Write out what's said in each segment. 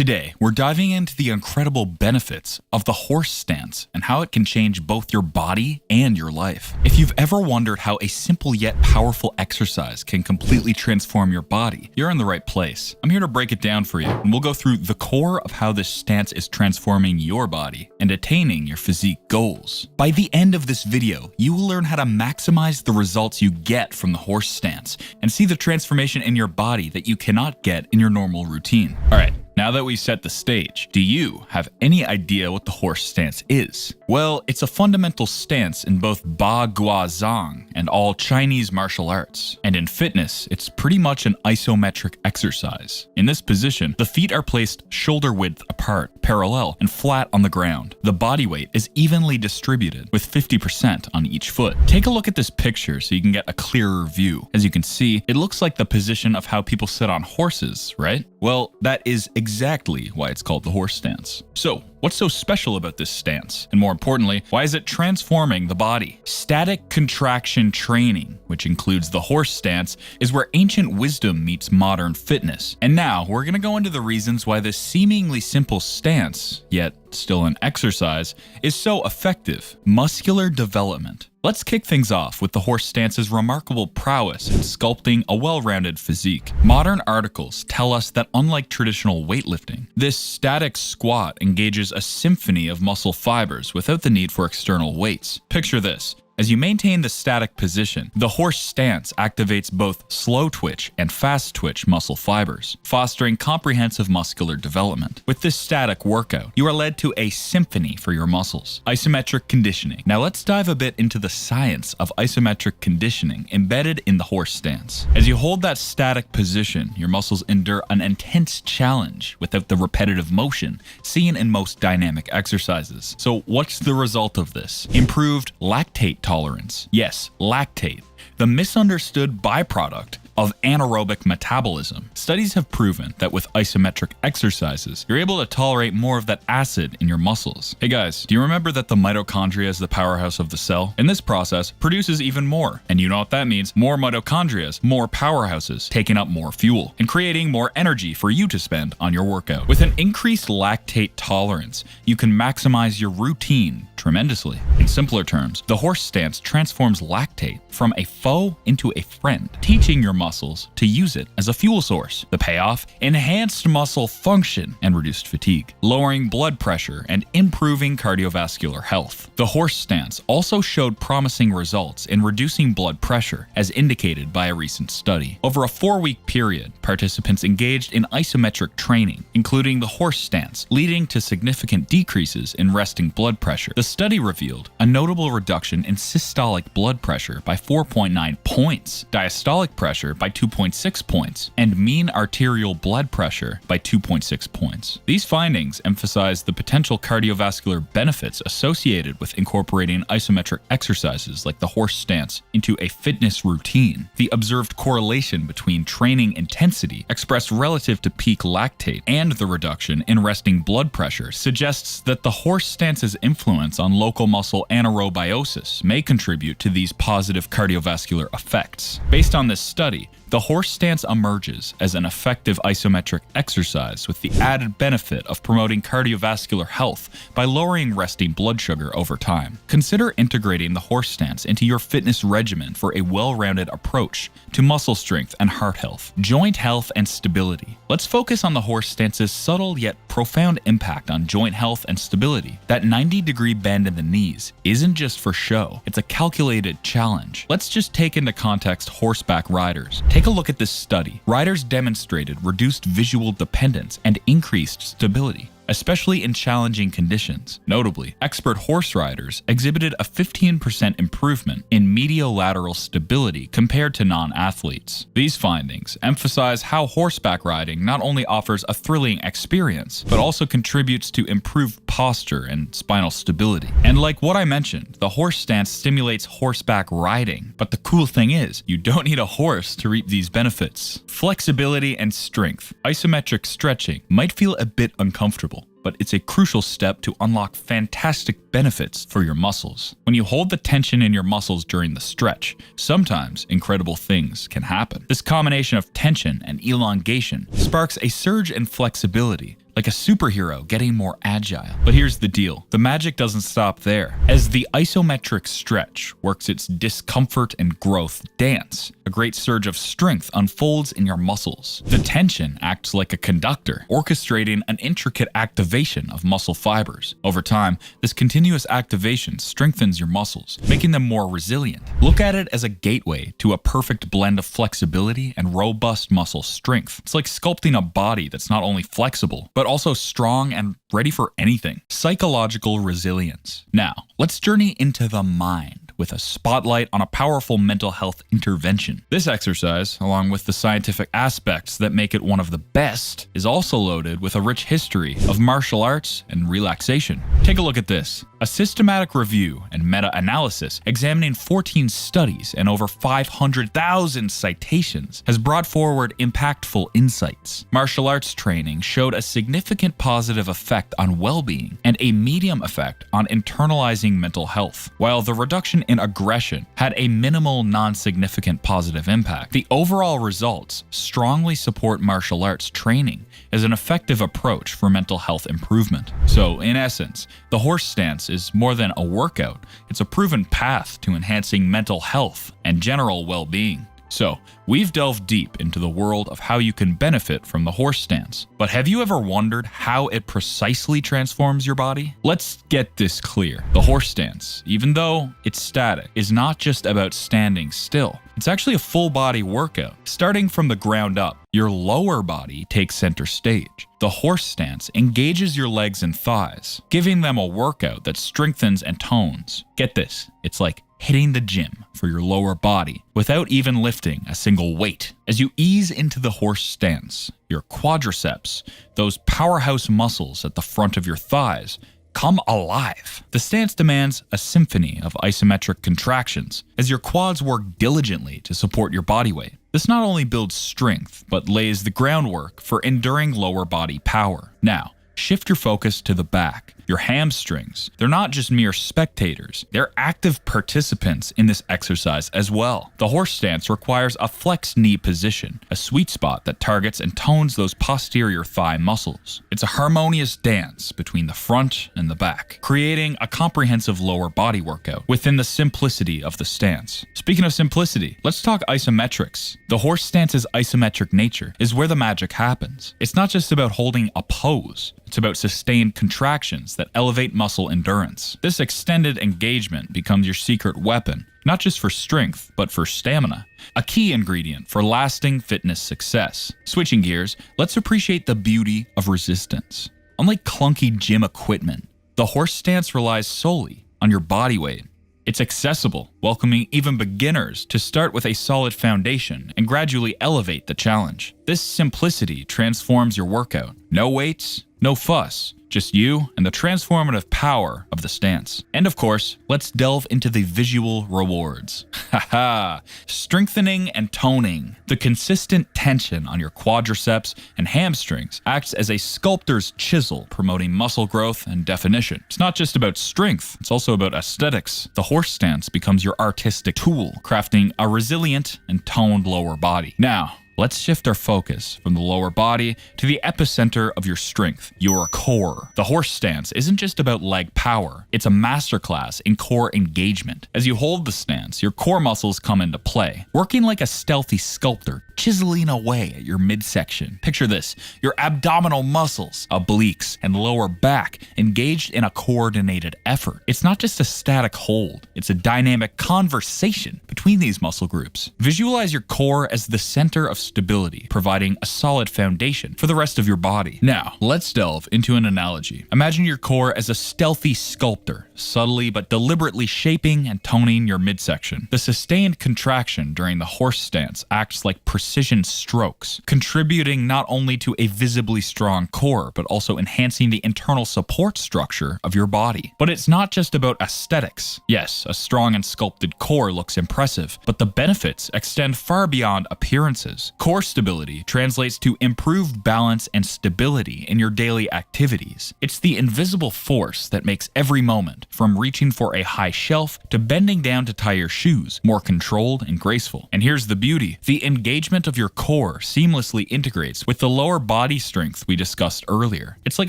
Today, we're diving into the incredible benefits of the horse stance and how it can change both your body and your life. If you've ever wondered how a simple yet powerful exercise can completely transform your body, you're in the right place. I'm here to break it down for you, and we'll go through the core of how this stance is transforming your body and attaining your physique goals. By the end of this video, you will learn how to maximize the results you get from the horse stance and see the transformation in your body that you cannot get in your normal routine. All right. Now that we've set the stage, do you have any idea what the horse stance is? Well, it's a fundamental stance in both Ba Gua Zhang and all Chinese martial arts. And in fitness, it's pretty much an isometric exercise. In this position, the feet are placed shoulder width apart, parallel, and flat on the ground. The body weight is evenly distributed, with 50% on each foot. Take a look at this picture so you can get a clearer view. As you can see, it looks like the position of how people sit on horses, right? Well, that is exactly why it's called the horse stance. So, what's so special about this stance? And more importantly, why is it transforming the body? Static contraction training, which includes the horse stance, is where ancient wisdom meets modern fitness. And now, we're going to go into the reasons why this seemingly simple stance, yet still an exercise, is so effective. Muscular development. Let's kick things off with the horse stance's remarkable prowess in sculpting a well-rounded physique. Modern articles tell us that unlike traditional weightlifting, this static squat engages a symphony of muscle fibers without the need for external weights. Picture this. As you maintain the static position, the horse stance activates both slow twitch and fast twitch muscle fibers, fostering comprehensive muscular development. With this static workout, you are led to a symphony for your muscles. Isometric conditioning. Now let's dive a bit into the science of isometric conditioning embedded in the horse stance. As you hold that static position, your muscles endure an intense challenge without the repetitive motion seen in most dynamic exercises. So what's the result of this? Improved lactate tolerance. Yes, lactate, the misunderstood byproduct of anaerobic metabolism. Studies have proven that with isometric exercises, you're able to tolerate more of that acid in your muscles. Hey guys, do you remember that the mitochondria is the powerhouse of the cell? And this process produces even more. And you know what that means? More mitochondria, more powerhouses, taking up more fuel, and creating more energy for you to spend on your workout. With an increased lactate tolerance, you can maximize your routine tremendously. In simpler terms, the horse stance transforms lactate from a foe into a friend, teaching your muscles to use it as a fuel source. The payoff? Enhanced muscle function and reduced fatigue, lowering blood pressure and improving cardiovascular health. The horse stance also showed promising results in reducing blood pressure, as indicated by a recent study. Over a 4-week period, participants engaged in isometric training, including the horse stance, leading to significant decreases in resting blood pressure. The study revealed a notable reduction in systolic blood pressure by 4.9 points, diastolic pressure by 2.6 points, and mean arterial blood pressure by 2.6 points. These findings emphasize the potential cardiovascular benefits associated with incorporating isometric exercises like the horse stance into a fitness routine. The observed correlation between training intensity expressed relative to peak lactate and the reduction in resting blood pressure suggests that the horse stance's influence on local muscle anaerobiosis may contribute to these positive cardiovascular effects. Based on this study, the horse stance emerges as an effective isometric exercise with the added benefit of promoting cardiovascular health by lowering resting blood sugar over time. Consider integrating the horse stance into your fitness regimen for a well-rounded approach to muscle strength and heart health, joint health, and stability. Let's focus on the horse stance's subtle yet profound impact on joint health and stability. That 90-degree bend in the knees isn't just for show, it's a calculated challenge. Let's just take into context horseback riders. Take a look at this study. Riders demonstrated reduced visual dependence and increased stability, especially in challenging conditions. Notably, expert horse riders exhibited a 15% improvement in mediolateral stability compared to non-athletes. These findings emphasize how horseback riding not only offers a thrilling experience, but also contributes to improved posture and spinal stability. And like what I mentioned, the horse stance stimulates horseback riding. But the cool thing is, you don't need a horse to reap these benefits. Flexibility and strength. Isometric stretching might feel a bit uncomfortable, but it's a crucial step to unlock fantastic benefits for your muscles. When you hold the tension in your muscles during the stretch, sometimes incredible things can happen. This combination of tension and elongation sparks a surge in flexibility, like a superhero getting more agile. But here's the deal, the magic doesn't stop there. As the isometric stretch works its discomfort and growth dance, a great surge of strength unfolds in your muscles. The tension acts like a conductor, orchestrating an intricate activation of muscle fibers. Over time, this continuous activation strengthens your muscles, making them more resilient. Look at it as a gateway to a perfect blend of flexibility and robust muscle strength. It's like sculpting a body that's not only flexible, but also strong and ready for anything. Psychological resilience. Now, let's journey into the mind with a spotlight on a powerful mental health intervention. This exercise, along with the scientific aspects that make it one of the best, is also loaded with a rich history of martial arts and relaxation. Take a look at this. A systematic review and meta-analysis examining 14 studies and over 500,000 citations has brought forward impactful insights. Martial arts training showed a significant positive effect on well-being and a medium effect on internalizing mental health. While the reduction in aggression had a minimal, non-significant positive impact, the overall results strongly support martial arts training as an effective approach for mental health improvement. So, in essence, the horse stance is more than a workout, it's a proven path to enhancing mental health and general well-being. So, we've delved deep into the world of how you can benefit from the horse stance. But have you ever wondered how it precisely transforms your body? Let's get this clear. The horse stance, even though it's static, is not just about standing still. It's actually a full body workout. Starting from the ground up, your lower body takes center stage. The horse stance engages your legs and thighs, giving them a workout that strengthens and tones. Get this, it's like hitting the gym for your lower body without even lifting a single weight. As you ease into the horse stance, your quadriceps, those powerhouse muscles at the front of your thighs, come alive. The stance demands a symphony of isometric contractions as your quads work diligently to support your body weight. This not only builds strength, but lays the groundwork for enduring lower body power. Now, shift your focus to the back. Your hamstrings, they're not just mere spectators, they're active participants in this exercise as well. The horse stance requires a flexed knee position, a sweet spot that targets and tones those posterior thigh muscles. It's a harmonious dance between the front and the back, creating a comprehensive lower body workout within the simplicity of the stance. Speaking of simplicity, let's talk isometrics. The horse stance's isometric nature is where the magic happens. It's not just about holding a pose, it's about sustained contractions that elevate muscle endurance. This extended engagement becomes your secret weapon, not just for strength, but for stamina, a key ingredient for lasting fitness success. Switching gears, let's appreciate the beauty of resistance. Unlike clunky gym equipment, the horse stance relies solely on your body weight. It's accessible, welcoming even beginners to start with a solid foundation and gradually elevate the challenge. This simplicity transforms your workout. No weights, no fuss, just you and the transformative power of the stance. And of course, let's delve into the visual rewards. Haha, strengthening and toning. The consistent tension on your quadriceps and hamstrings acts as a sculptor's chisel, promoting muscle growth and definition. It's not just about strength, it's also about aesthetics. The horse stance becomes your artistic tool, crafting a resilient and toned lower body. Now, let's shift our focus from the lower body to the epicenter of your strength, your core. The horse stance isn't just about leg power, it's a masterclass in core engagement. As you hold the stance, your core muscles come into play, working like a stealthy sculptor, chiseling away at your midsection. Picture this, your abdominal muscles, obliques, and lower back engaged in a coordinated effort. It's not just a static hold, it's a dynamic conversation between these muscle groups. Visualize your core as the center of stability, providing a solid foundation for the rest of your body. Now, let's delve into an analogy. Imagine your core as a stealthy sculptor, subtly but deliberately shaping and toning your midsection. The sustained contraction during the horse stance acts like precision strokes, contributing not only to a visibly strong core, but also enhancing the internal support structure of your body. But it's not just about aesthetics. Yes, a strong and sculpted core looks impressive, but the benefits extend far beyond appearances. Core stability translates to improved balance and stability in your daily activities. It's the invisible force that makes every moment, from reaching for a high shelf to bending down to tie your shoes, more controlled and graceful. And here's the beauty. The engagement movement of your core seamlessly integrates with the lower body strength we discussed earlier. It's like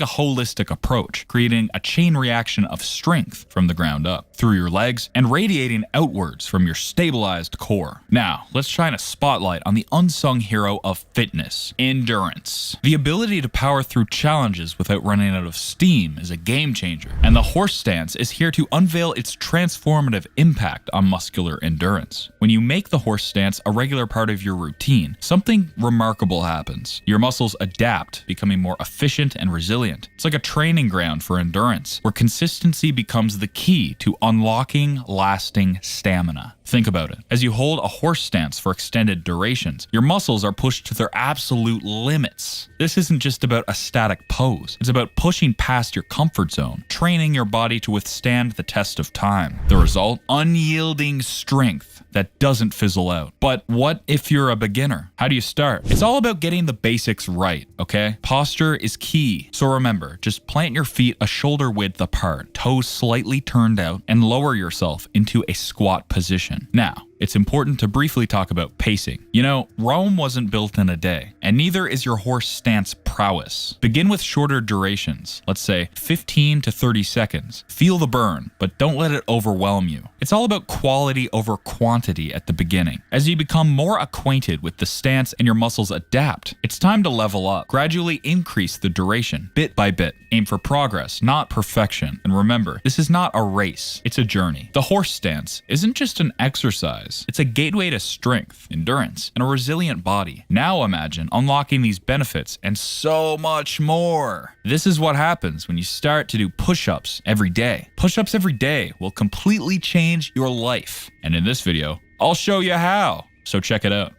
a holistic approach, creating a chain reaction of strength from the ground up, through your legs, and radiating outwards from your stabilized core. Now, let's shine a spotlight on the unsung hero of fitness: endurance. The ability to power through challenges without running out of steam is a game changer, and the horse stance is here to unveil its transformative impact on muscular endurance. When you make the horse stance a regular part of your routine, something remarkable happens. Your muscles adapt, becoming more efficient and resilient. It's like a training ground for endurance, where consistency becomes the key to unlocking lasting stamina. Think about it. As you hold a horse stance for extended durations, your muscles are pushed to their absolute limits. This isn't just about a static pose. It's about pushing past your comfort zone, training your body to withstand the test of time. The result? Unyielding strength that doesn't fizzle out. But what if you're a beginner? How do you start? It's all about getting the basics right, okay? Posture is key. So remember, just plant your feet a shoulder width apart, toes slightly turned out, and lower yourself into a squat position. Now, it's important to briefly talk about pacing. You know, Rome wasn't built in a day, and neither is your horse stance prowess. Begin with shorter durations, let's say 15 to 30 seconds. Feel the burn, but don't let it overwhelm you. It's all about quality over quantity at the beginning. As you become more acquainted with the stance and your muscles adapt, it's time to level up. Gradually increase the duration, bit by bit. Aim for progress, not perfection. And remember, this is not a race, it's a journey. The horse stance isn't just an exercise. It's a gateway to strength, endurance, and a resilient body. Now imagine unlocking these benefits and so much more. This is what happens when you start to do push-ups every day. Push-ups every day will completely change your life. And in this video, I'll show you how. So check it out.